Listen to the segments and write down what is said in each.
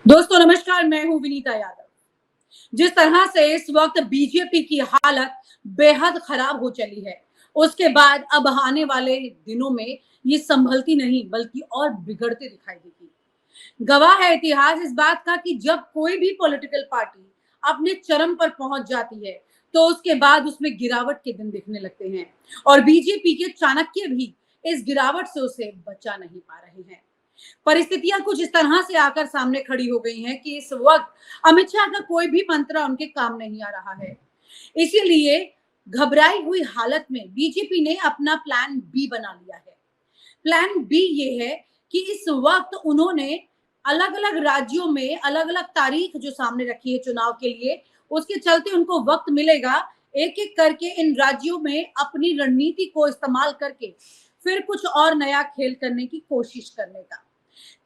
दोस्तों नमस्कार, मैं हूं विनीता यादव। जिस तरह से इस वक्त बीजेपी की हालत बेहद खराब हो चली है, उसके बाद अब आने वाले दिनों में ये संभलती नहीं बल्कि और बिगड़ते दिखाई देगी। गवाह है इतिहास इस बात का कि जब कोई भी पॉलिटिकल पार्टी अपने चरम पर पहुंच जाती है, तो उसके बाद उसमें गिरावट के दिन दिखने लगते हैं और बीजेपी के चाणक्य भी इस गिरावट से उसे बचा नहीं पा रहे हैं। परिस्थितियां कुछ इस तरह से आकर सामने खड़ी हो गई हैं कि इस वक्त अमित शाह का कोई भी मंत्र उनके काम नहीं आ रहा है। इसीलिए घबराई हुई हालत में बीजेपी ने अपना प्लान बी बना लिया है। प्लान बी ये है कि इस वक्त उन्होंने अलग अलग राज्यों में अलग अलग तारीख जो सामने रखी है चुनाव के लिए, उसके चलते उनको वक्त मिलेगा एक एक करके इन राज्यों में अपनी रणनीति को इस्तेमाल करके फिर कुछ और नया खेल करने की कोशिश करने का।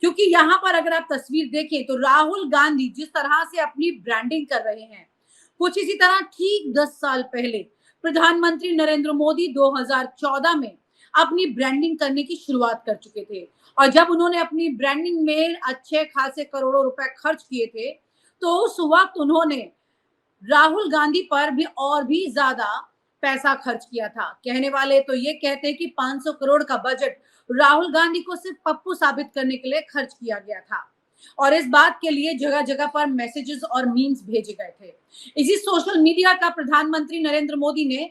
क्योंकि यहाँ पर अगर आप तस्वीर देखें तो राहुल गांधी जिस तरह से अपनी ब्रांडिंग कर रहे हैं, कुछ इसी तरह ठीक 10 साल पहले प्रधानमंत्री नरेंद्र मोदी 2014 में अपनी ब्रांडिंग करने की शुरुआत कर चुके थे। और जब उन्होंने अपनी ब्रांडिंग में अच्छे खासे करोड़ों रुपए खर्च किए थे, तो उस वक्त उन्होंने राहुल गांधी पर भी और भी ज्यादा पैसा खर्च किया था। कहने वाले तो ये कहते हैं कि 500 करोड़ का बजट राहुल गांधी को सिर्फ पप्पू साबित करने के लिए खर्च किया गया था और इस बात के लिए जगह जगह पर मैसेजेस और मीम्स भेजे गए थे। इसी सोशल मीडिया का प्रधानमंत्री नरेंद्र मोदी ने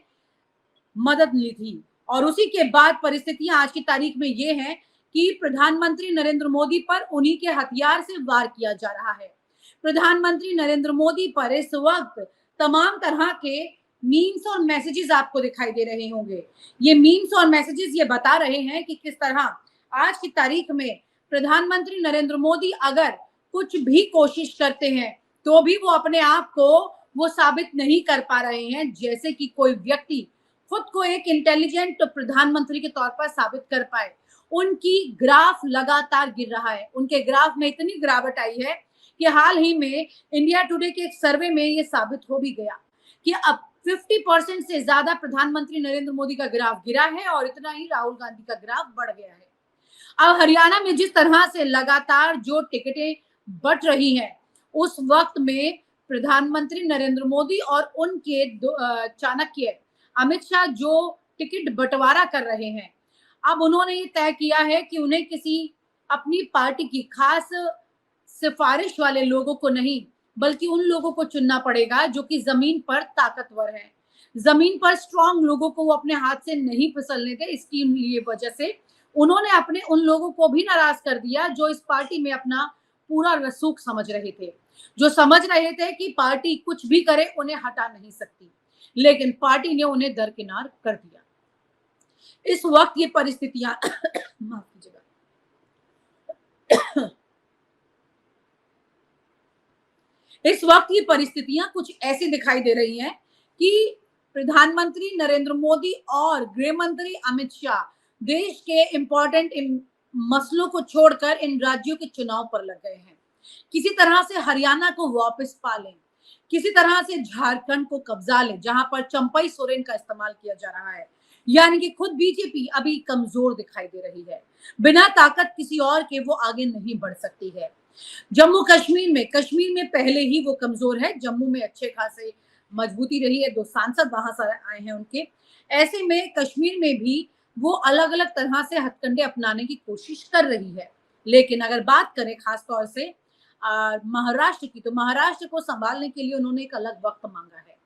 मदद ली थी और उसी के बाद परिस्थितियां आज की तारीख में ये हैं कि प्रधानमंत्री नरेंद्र मोदी पर उन्हीं के हथियार से वार किया जा रहा है। प्रधानमंत्री नरेंद्र मोदी पर इस वक्त तमाम तरह के मीम्स और मैसेजेस आपको दिखाई दे रहे होंगे। ये मीम्स और मैसेजेस ये बता रहे हैं कि किस तरह आज की तारीख में प्रधानमंत्री नरेंद्र मोदी अगर कुछ भी कोशिश करते हैं, तो भी वो अपने आप को वो साबित नहीं कर पा रहे हैं जैसे कि कोई व्यक्ति खुद को एक इंटेलिजेंट प्रधानमंत्री के तौर पर साबित कर पाए। उनकी ग्राफ लगातार गिर रहा है। उनके ग्राफ में इतनी गिरावट आई है कि हाल ही में इंडिया टुडे के एक सर्वे में ये साबित हो भी गया कि अब 50% से ज्यादा प्रधानमंत्री नरेंद्र मोदी का ग्राफ गिरा है और इतना ही राहुल गांधी का ग्राफ बढ़ गया है। अब हरियाणा में जिस तरह से लगातार जो टिकटें बट रही हैं, उस वक्त में प्रधानमंत्री नरेंद्र मोदी और उनके चाणक्य अमित शाह जो टिकट बंटवारा कर रहे हैं, अब उन्होंने ये तय किया है कि उन्हें किसी अपनी पार्टी की खास सिफारिश वाले लोगों को नहीं, बल्कि उन लोगों को चुनना पड़ेगा जो कि जमीन पर ताकतवर हैं। जमीन पर स्ट्रांग लोगों को वो अपने हाथ से नहीं फिसलने दे। इसकी लिए वजह से उन्होंने अपने उन लोगों को भी नाराज कर दिया जो इस पार्टी में अपना पूरा रसूख समझ रहे थे, जो समझ रहे थे कि पार्टी कुछ भी करे उन्हें हटा नहीं सकती, लेकिन पार्टी ने उन्हें दरकिनार कर दिया। इस वक्त ये परिस्थितियां माफ कीजिएगा, इस वक्त ये परिस्थितियां कुछ ऐसी दिखाई दे रही हैं कि प्रधानमंत्री नरेंद्र मोदी और गृह मंत्री अमित शाह देश के इंपॉर्टेंट मसलों को छोड़कर इन राज्यों के चुनाव पर लग गए हैं। किसी तरह से हरियाणा को वापस पा लें, किसी तरह से झारखंड को कब्जा लें, जहां पर चंपई सोरेन का इस्तेमाल किया जा रहा है। यानी कि खुद बीजेपी अभी कमजोर दिखाई दे रही है। बिना ताकत किसी और के वो आगे नहीं बढ़ सकती है। जम्मू कश्मीर में पहले ही वो कमजोर है। जम्मू में अच्छे खासे मजबूती रही है, 2 सांसद वहां से आए हैं उनके। ऐसे में कश्मीर में भी वो अलग अलग तरह से हथकंडे अपनाने की कोशिश कर रही है। लेकिन अगर बात करें खास तौर से महाराष्ट्र की, तो महाराष्ट्र को संभालने के लिए उन्होंने एक अलग वक्त मांगा है।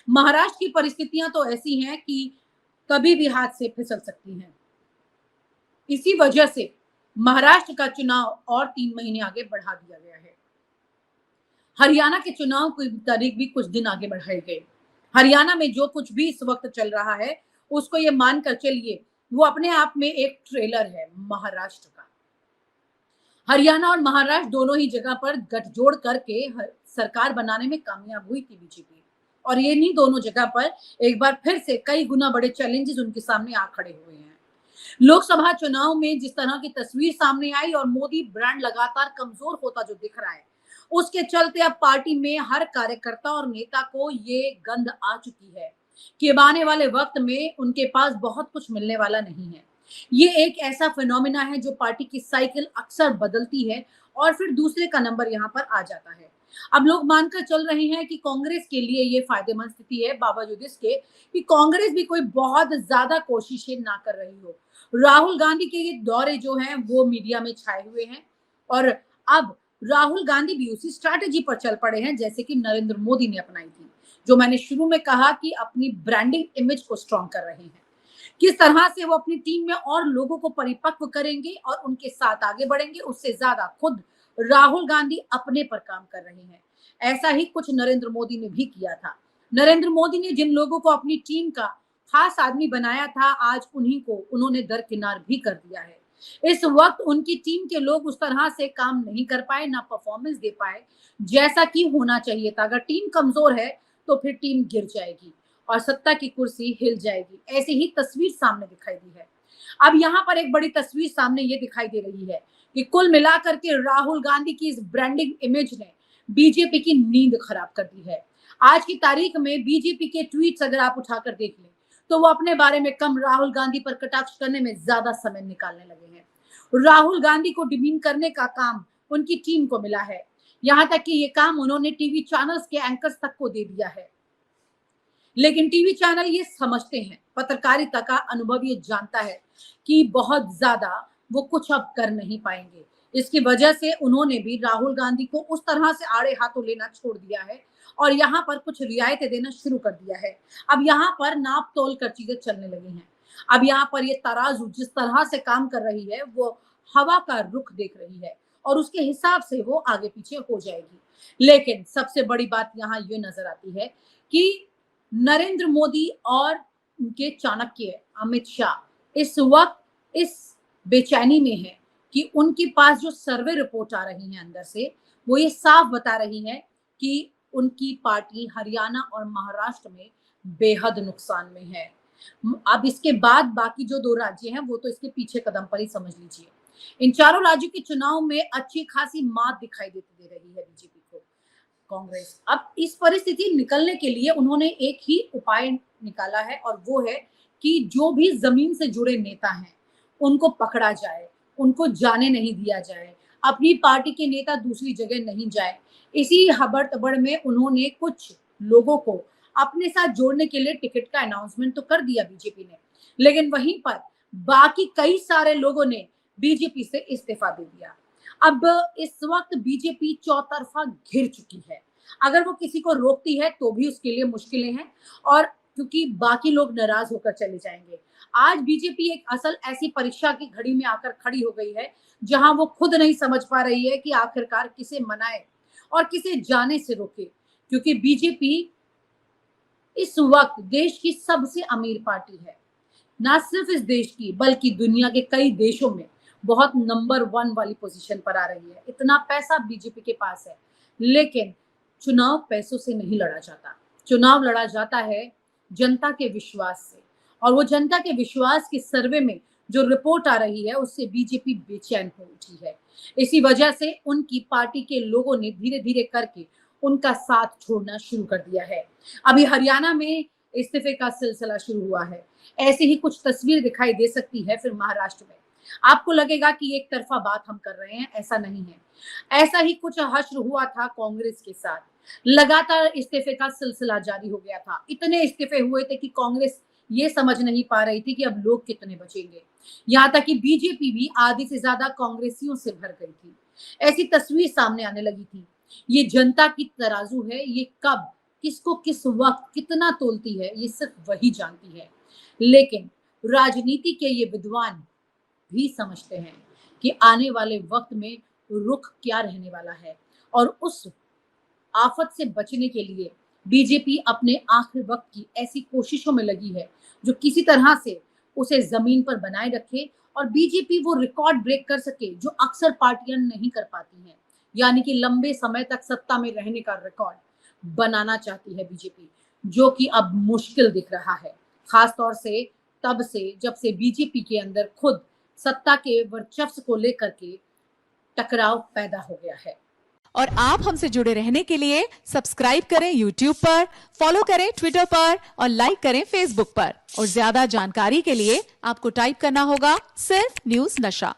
महाराष्ट्र की परिस्थितियां तो ऐसी हैं कि कभी भी हाथ से फिसल सकती हैं। इसी वजह से महाराष्ट्र का चुनाव और 3 महीने आगे बढ़ा दिया गया है। हरियाणा के चुनाव की तारीख भी कुछ दिन आगे बढ़ाए गए। हरियाणा में जो कुछ भी इस वक्त चल रहा है, उसको ये मानकर चलिए वो अपने आप में एक ट्रेलर है महाराष्ट्र का। हरियाणा और महाराष्ट्र दोनों ही जगह पर गठजोड़ करके सरकार बनाने में कामयाब हुई थी बीजेपी, और ये नहीं दोनों जगह पर एक बार फिर से कई गुना बड़े चैलेंजेस उनके सामने आ खड़े हुए हैं। लोकसभा चुनाव में जिस तरह की तस्वीर सामने आई और मोदी ब्रांड लगातार कमजोर होता जो दिख रहा है, उसके चलते अब पार्टी में हर कार्यकर्ता और नेता को ये गंध आ चुकी है कि अब आने वाले वक्त में उनके पास बहुत कुछ मिलने वाला नहीं है। ये एक ऐसा फिनोमिना है जो पार्टी की साइकिल अक्सर बदलती है और फिर दूसरे का नंबर यहाँ पर आ जाता है। अब लोग मानकर चल रहे हैं कि कांग्रेस के लिए ये फायदेमंद स्थिति है, बावजूद इसके कि कांग्रेस भी कोई बहुत ज्यादा कोशिशें ना कर रही हो। राहुल गांधी के ये दौरे जो हैं वो मीडिया में छाए हुए हैं और अब राहुल गांधी भी उसी स्ट्रैटेजी पर चल पड़े हैं जैसे कि नरेंद्र मोदी ने अपनाई थी, जो मैंने शुरू में कहा कि अपनी ब्रांडिंग इमेज को स्ट्रॉन्ग कर रहे हैं। किस तरह से वो अपनी टीम में और लोगों को परिपक्व करेंगे और उनके साथ आगे बढ़ेंगे, उससे ज्यादा खुद राहुल गांधी अपने पर काम कर रहे हैं। ऐसा ही कुछ नरेंद्र मोदी ने भी किया था। नरेंद्र मोदी ने जिन लोगों को अपनी टीम का खास आदमी बनाया था, आज उन्हीं को उन्होंने दरकिनार भी कर दिया है। इस वक्त उनकी टीम के लोग उस तरह से काम नहीं कर पाए, ना परफॉर्मेंस दे पाए जैसा कि होना चाहिए था। अगर टीम कमजोर है तो फिर टीम गिर जाएगी और सत्ता की कुर्सी हिल जाएगी। ऐसी ही तस्वीर सामने दिखाई दी है। अब यहाँ पर एक बड़ी तस्वीर सामने ये दिखाई दे रही है कि कुल मिलाकर के राहुल गांधी की इस ब्रांडिंग इमेज ने बीजेपी की नींद खराब कर दी है। आज की तारीख में बीजेपी के ट्वीट्स अगर आप उठाकर देख लें तो वो अपने बारे में कम, राहुल गांधी पर कटाक्ष करने में ज्यादा समय निकालने लगे हैं। राहुल गांधी को डिमीन करने का काम उनकी टीम को मिला है। यहाँ तक कि ये काम उन्होंने टीवी चैनल्स के एंकर्स तक को दे दिया है। लेकिन टीवी चैनल ये समझते हैं, पत्रकारिता का अनुभव ये जानता है कि बहुत ज्यादा वो कुछ अब कर नहीं पाएंगे। इसकी वजह से उन्होंने भी राहुल गांधी को उस तरह से आड़े हाथों लेना छोड़ दिया है और यहाँ पर कुछ रियायतें देना शुरू कर दिया है। अब यहाँ पर नाप तोल कर चीजें चलने लगी हैं। अब यहाँ पर ये तराजू जिस तरह से काम कर रही है वो हवा का रुख देख रही है और उसके हिसाब से वो आगे पीछे हो जाएगी। लेकिन सबसे बड़ी बात यहाँ ये नजर आती है कि नरेंद्र मोदी और उनके चाणक्य अमित शाह इस वक्त इस बेचैनी में है कि उनके पास जो सर्वे रिपोर्ट आ रही है अंदर से, वो ये साफ बता रही है कि उनकी पार्टी हरियाणा और महाराष्ट्र में बेहद नुकसान में है। अब इसके बाद बाकी जो 2 राज्य हैं वो तो इसके पीछे कदम पर ही समझ लीजिए। इन चारों राज्यों के चुनाव में अच्छी खासी मात दिखाई दे रही है बीजेपी को। कांग्रेस अब इस परिस्थिति निकलने के लिए उन्होंने एक ही उपाय निकाला है और वो है कि जो भी जमीन से जुड़े नेता हैं उनको पकड़ा जाए, उनको जाने नहीं दिया जाए, अपनी पार्टी के नेता दूसरी जगह नहीं जाए। इसी हबड़ तबड़ में उन्होंने कुछ लोगों को अपने साथ जोड़ने के लिए टिकट का अनाउंसमेंट तो कर दिया बीजेपी ने, लेकिन वहीं पर बाकी कई सारे लोगों ने बीजेपी से इस्तीफा दे दिया। अब इस वक्त बीजेपी चौतरफा घिर चुकी है। अगर वो किसी को रोकती है तो भी उसके लिए मुश्किलें हैं और क्योंकि बाकी लोग नाराज होकर चले जाएंगे। आज बीजेपी एक असल ऐसी परीक्षा की घड़ी में आकर खड़ी हो गई है जहां वो खुद नहीं समझ पा रही है कि आखिरकार किसे मनाए और किसे जाने से रोके, क्योंकि बीजेपी इस वक्त देश की सबसे अमीर पार्टी है। ना सिर्फ इस देश की बल्कि दुनिया के कई देशों में बहुत नंबर 1 वाली पोजीशन पर आ रही है। इतना पैसा बीजेपी के पास है, लेकिन चुनाव पैसों से नहीं लड़ा जाता। चुनाव लड़ा जाता है जनता के विश्वास से और वो जनता के विश्वास के सर्वे में जो रिपोर्ट आ रही है उससे बीजेपी बेचैन हो उठी है। इसी वजह से उनकी पार्टी के लोगों ने धीरे धीरे करके उनका साथ छोड़ना शुरू कर दिया है। अभी हरियाणा में इस्तीफे का सिलसिला शुरू हुआ है। ऐसी ही कुछ तस्वीर दिखाई दे सकती है फिर महाराष्ट्र में। आपको लगेगा कि एक तरफा बात हम कर रहे हैं, ऐसा नहीं है। ऐसा ही कुछ हश्र हुआ था कांग्रेस के साथ। लगातार इस्तीफे का सिलसिला जारी हो गया था। इतने इस्तीफे हुए थे कि कांग्रेस ये समझ नहीं पा रही थी कि अब लोग कितने बचेंगे। यहाँ तक कि बीजेपी भी आधी से ज्यादा कांग्रेसियों से भर गई थी। ऐसी तस्वीर सामने आने लगी थी। ये जनता की तराजू है, ये कब किसको किस वक्त कितना तोलती है ये सिर्फ वही जानती है। लेकिन राजनीति के ये विद्वान भी समझते हैं कि आने वाले वक्त में रुख क्या रहने वाला है और उस आफत से बचने के लिए बीजेपी अपने आखिरी वक्त की ऐसी कोशिशों में लगी है जो किसी तरह से उसे जमीन पर बनाए रखे और बीजेपी वो रिकॉर्ड ब्रेक कर सके जो अक्सर पार्टियां नहीं कर पाती हैं, यानी कि लंबे समय तक सत्ता में रहने का रिकॉर्ड बनाना चाहती है बीजेपी, जो कि अब मुश्किल दिख रहा है। खास तौर से तब से जब से बीजेपी के अंदर खुद सत्ता के वर्चस्व को लेकर के टकराव पैदा हो गया है। और आप हमसे जुड़े रहने के लिए सब्सक्राइब करें YouTube पर, फॉलो करें Twitter पर और लाइक करें Facebook पर। और ज्यादा जानकारी के लिए आपको टाइप करना होगा सिर्फ न्यूज़ नशा।